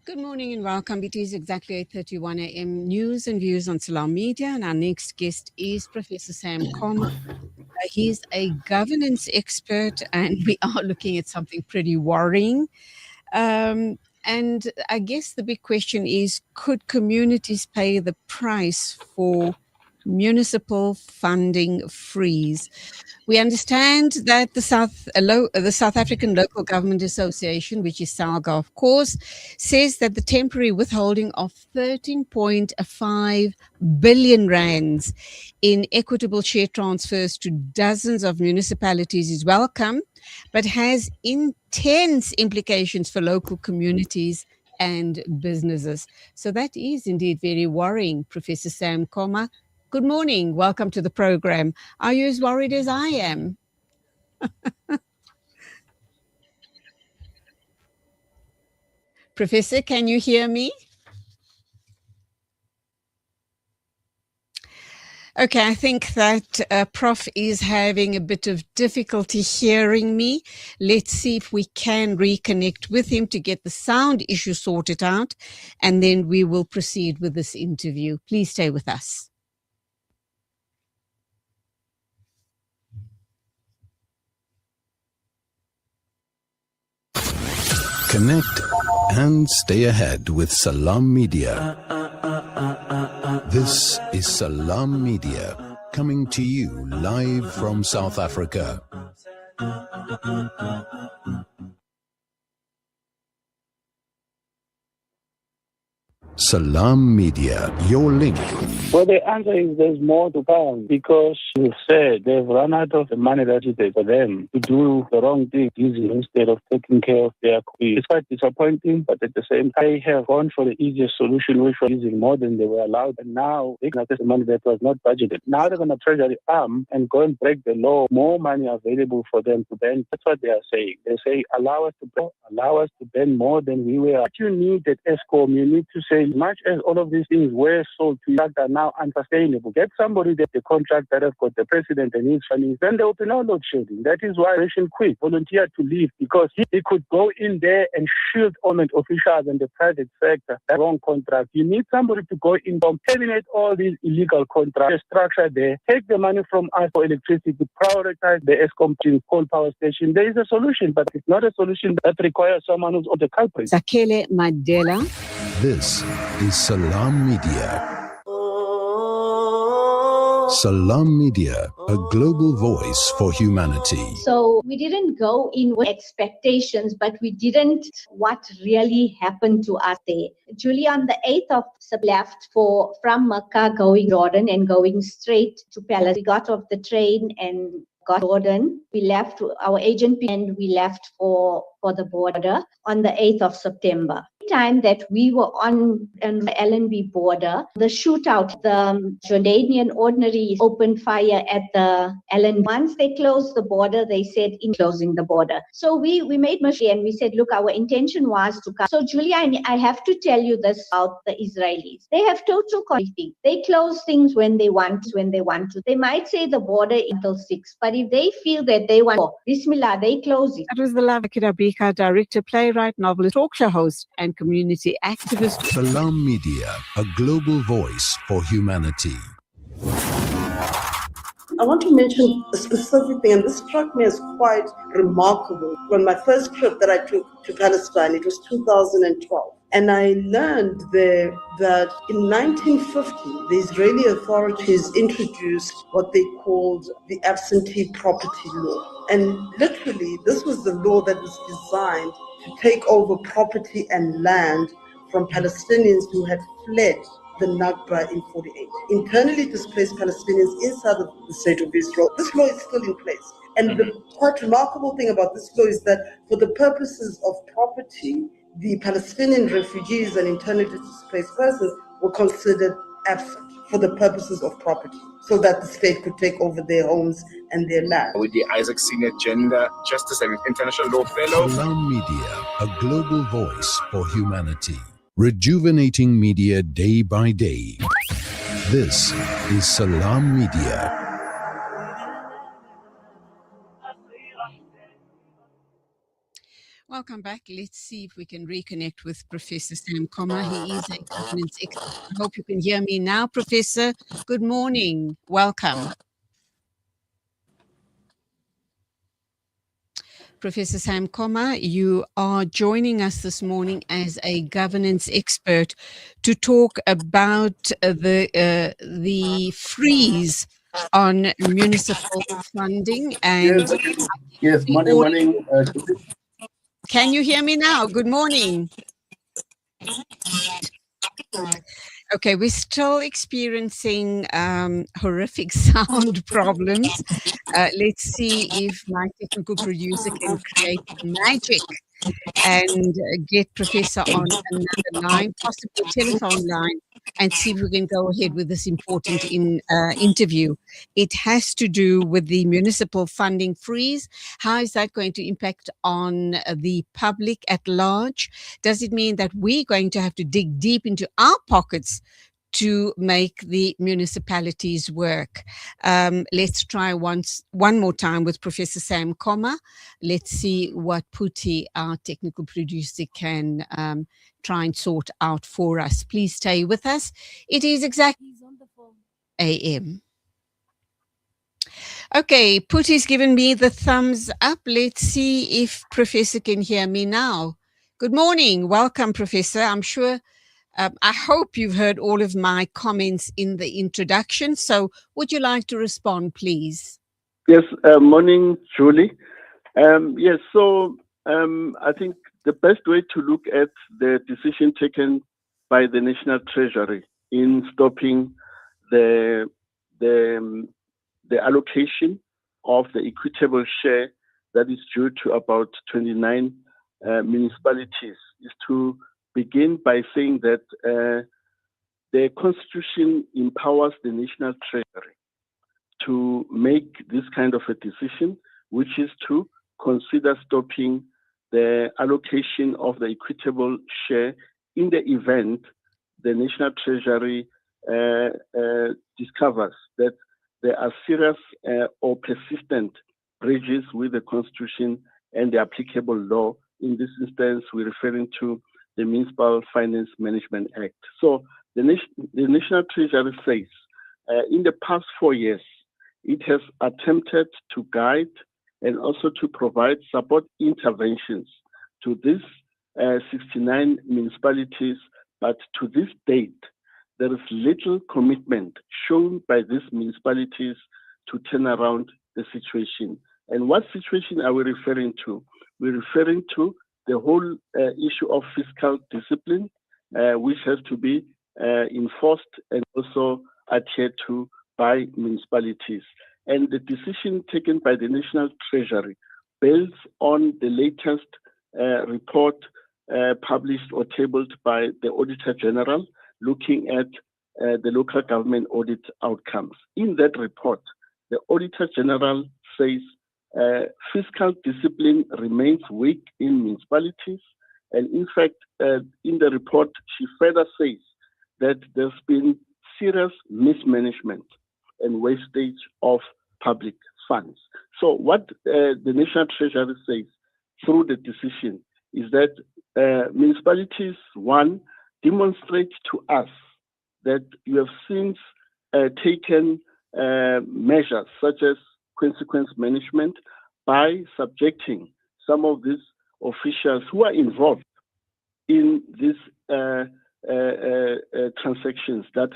Good morning and welcome. It is exactly 8:31 a.m. News and views on Salam Media, and our next guest is Professor Sam Koma. He's a governance expert, and we are looking at something pretty worrying. And I guess the big question is, could communities pay the price for municipal funding freeze? We understand that the South African Local Government Association, which is SALGA, of course, says that the temporary withholding of 13.5 billion rands in equitable share transfers to dozens of municipalities is welcome, but has intense implications for local communities and businesses. So that is indeed very worrying, Professor Sam Koma. Good morning. Welcome to the program. Are you as worried as I am? Professor, can you hear me? Okay, I think that Prof is having a bit of difficulty hearing me. Let's see if we can reconnect with him to get the sound issue sorted out, and then we will proceed with this interview. Please stay with us. Connect and stay ahead with Salam Media. This is Salam Media, coming to you live from South Africa. Salam Media, your link. Well, the answer is there's more to come because you said they've run out of the money that is there for them to do the wrong thing using instead of taking care of their community. It's quite disappointing, but at the same time, they have gone for the easiest solution, which was using more than they were allowed. And now they can access the money that was not budgeted. Now they're going to treasure the arm and go and break the law. More money available for them to bend. That's what they are saying. They say, allow us to bend more than we were. What you need at ESCOM, you need to say, much as all of these things were sold to you that are now unsustainable, get somebody that the contract that has got the president and his funding, then there will be no load shedding. That is why Ration Quick volunteered to leave, because he could go in there and shield government officials and the private sector that wrong contract. You need somebody to go in and terminate all these illegal contracts, structure there, take the money from us for electricity, prioritize the ESCOM coal power station. There is a solution, but it's not a solution that requires someone who's on the culprit. Zakele Mandela. This is Salam Media. Salam Media, a global voice for humanity. So we didn't go in with expectations, but we didn't what really happened to us there. Julie, on the 8th of September, left from Mecca going Jordan and going straight to Palace. We got off the train and got Jordan. We left our agent and we left for the border on the 8th of September. Time that we were on the LNB border, the shootout, the Jordanian ordinary opened fire at the LNB. Once they closed the border, they said in closing the border. So we made Moshe and we said, look, our intention was to come. So Julia, I have to tell you this about the Israelis. They have total conflict. They close things when they want to. They might say the border until 6, but if they feel that they want, Bismillah, they close it. That was the love Kirabika, director, playwright, novelist, talk show host, and community activist. Salam Media, a global voice for humanity. I want to mention a specific thing, and this struck me as quite remarkable. When my first trip that I took to Palestine, it was 2012. And I learned there that in 1950, the Israeli authorities introduced what they called the absentee property law. And literally, this was the law that was designed to take over property and land from Palestinians who had fled the Nakba in 48. Internally displaced Palestinians inside of the state of Israel. This law is still in place. And the quite remarkable thing about this law is that for the purposes of property, the Palestinian refugees and internally displaced persons were considered absent for the purposes of property, so that the state could take over their homes and their land. With the Isaac Senior Gender Justice and International Law Fellow. Salam Media, a global voice for humanity. Rejuvenating media day by day. This is Salam Media. Welcome back. Let's see if we can reconnect with Professor Sam Koma. He is a governance expert. I hope you can hear me now, Professor. Good morning. Welcome. Professor Sam Koma, you are joining us this morning as a governance expert to talk about the freeze on municipal funding and Yes, the morning, audit. morning. Can you hear me now? Good morning. Okay, we're still experiencing horrific sound problems. Let's see if my technical producer can create magic and get Professor on another line, possibly a telephone line, and see if we can go ahead with this important interview. It has to do with the municipal funding freeze. How is that going to impact on the public at large? Does it mean that we're going to have to dig deep into our pockets to make the municipalities work? Let's try one more time with Professor Sam Koma. Let's see what Puti, our technical producer, can try and sort out for us. Please stay with us. It is exactly AM. Okay, Puti's given me the thumbs up. Let's see if Professor can hear me now. Good morning. Welcome, Professor. I'm sure I hope you've heard all of my comments in the introduction. So would you like to respond, please? Yes, morning, Julie. Yes, so I think the best way to look at the decision taken by the National Treasury in stopping the allocation of the equitable share that is due to about 29 municipalities is to begin by saying that the Constitution empowers the National Treasury to make this kind of a decision, which is to consider stopping the allocation of the equitable share in the event the National Treasury discovers that there are serious or persistent breaches with the Constitution and the applicable law. In this instance, we're referring to the Municipal Finance Management Act. So the National Treasury says in the past 4 years, it has attempted to guide and also to provide support interventions to these 69 municipalities, but to this date, there is little commitment shown by these municipalities to turn around the situation. And what situation are we referring to? We're referring to the whole issue of fiscal discipline, which has to be enforced and also adhered to by municipalities. And the decision taken by the National Treasury builds on the latest report published or tabled by the Auditor General looking at the local government audit outcomes. In that report, the Auditor General says fiscal discipline remains weak in municipalities. And in fact, in the report, she further says that there's been serious mismanagement and wastage of public funds. So what the National Treasury says through the decision is that municipalities, one, demonstrate to us that you have since taken measures such as consequence management by subjecting some of these officials who are involved in these transactions that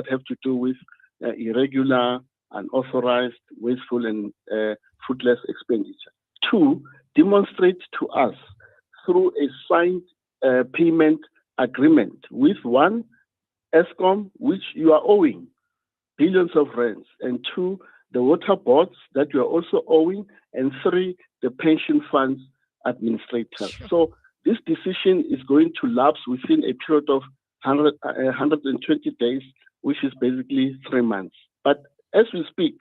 have to do with irregular, unauthorized, wasteful, and fruitless expenditure. Two, demonstrate to us through a signed payment agreement with one, ESCOM, which you are owing billions of rands, and two, the water boards that you are also owing, and three, the pension funds administrator. Sure. So this decision is going to lapse within a period of 120 days, which is basically 3 months. But as we speak,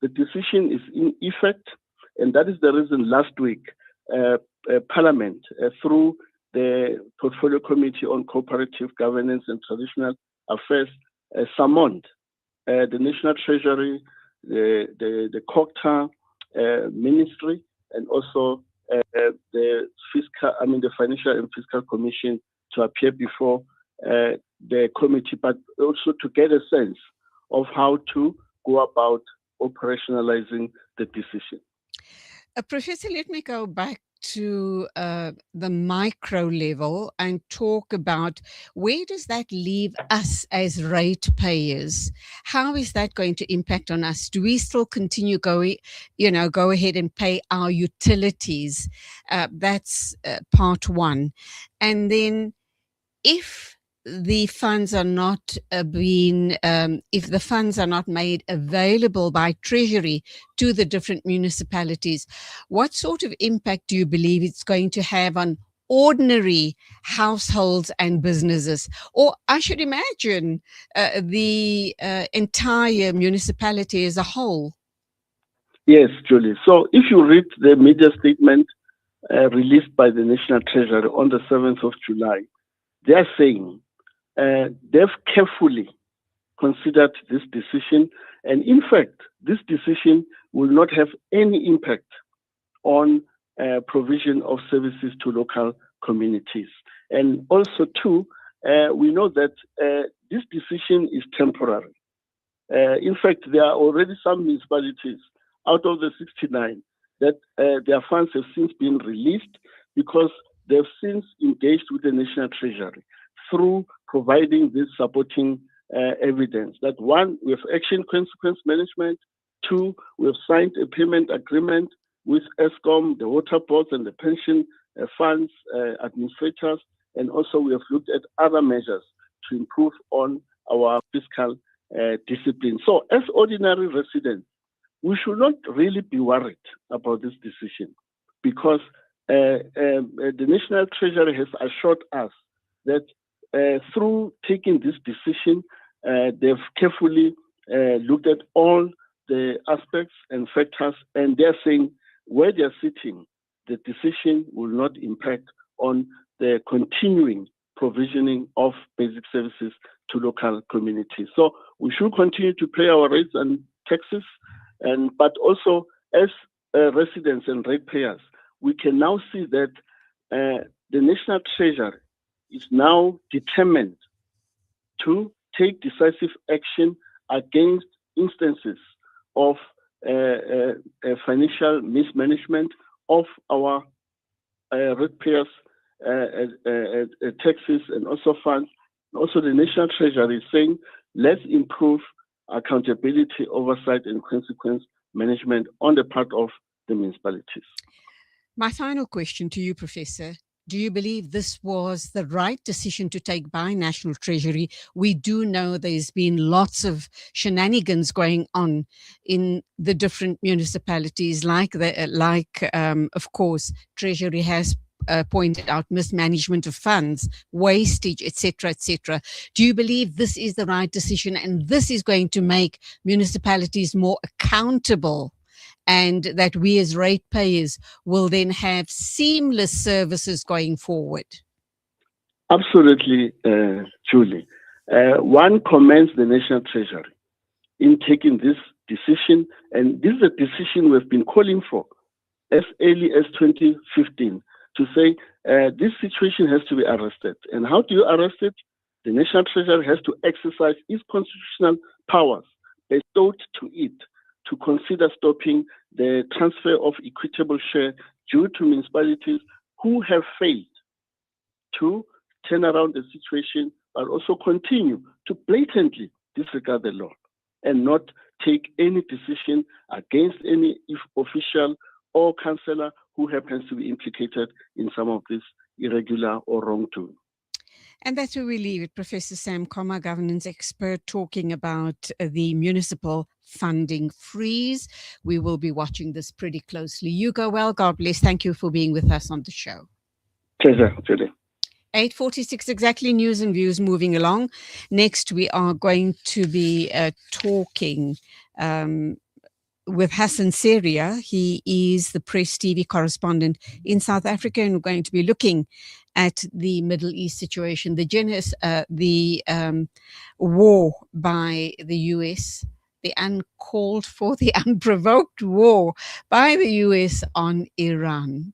the decision is in effect, and that is the reason last week, Parliament, through the Portfolio Committee on Cooperative Governance and Traditional Affairs, summoned the National Treasury, the COCTA Ministry, and also the Financial and Fiscal Commission to appear before the committee, but also to get a sense of how to go about operationalizing the decision. Professor, let me go back to the micro level and talk about where does that leave us as ratepayers? How is that going to impact on us? Do we still continue go ahead and pay our utilities? That's part one. And then if the funds are not if the funds are not made available by Treasury to the different municipalities, what sort of impact do you believe it's going to have on ordinary households and businesses? Or I should imagine the entire municipality as a whole. Yes, Julie. So if you read the media statement released by the National Treasury on the 7th of July, they are saying they've carefully considered this decision. And in fact, this decision will not have any impact on provision of services to local communities. And also, too, we know that this decision is temporary. In fact, there are already some municipalities out of the 69 that their funds have since been released because they've since engaged with the National Treasury through providing this supporting evidence. That one, we have action consequence management. Two, we have signed a payment agreement with ESCOM, the water boards, and the pension funds administrators. And also, we have looked at other measures to improve on our fiscal discipline. So, as ordinary residents, we should not really be worried about this decision because the National Treasury has assured us that through taking this decision, they've carefully looked at all the aspects and factors, and they're saying where they're sitting, the decision will not impact on the continuing provisioning of basic services to local communities. So we should continue to pay our rates and taxes, but also as residents and ratepayers, we can now see that the National Treasury is now determined to take decisive action against instances of financial mismanagement of our ratepayers' taxes and also funds. Also, the National Treasury is saying, let's improve accountability, oversight, and consequence management on the part of the municipalities. My final question to you, Professor. Do you believe this was the right decision to take by National Treasury? We do know there's been lots of shenanigans going on in the different municipalities, of course, Treasury has pointed out mismanagement of funds, wastage, etc., etc. Do you believe this is the right decision and this is going to make municipalities more accountable, and that we as ratepayers will then have seamless services going forward? Absolutely, Julie. One commends the National Treasury in taking this decision, and this is a decision we've been calling for as early as 2015 to say this situation has to be arrested. And how do you arrest it? The National Treasury has to exercise its constitutional powers bestowed to it to consider stopping the transfer of equitable share due to municipalities who have failed to turn around the situation, but also continue to blatantly disregard the law and not take any decision against any official or councillor who happens to be implicated in some of this irregular or wrongdoing. And that's where we leave it. Professor Sam Koma, governance expert, talking about the municipal funding freeze. We will be watching this pretty closely. You go well. God bless. Thank you for being with us on the show. Pleasure, Julie. 8:46 exactly, news and views moving along. Next, we are going to be talking with Hassan Seria. He is the Press TV correspondent in South Africa, and we're going to be looking at the Middle East situation, the war by the US, the uncalled for, the unprovoked war by the US on Iran.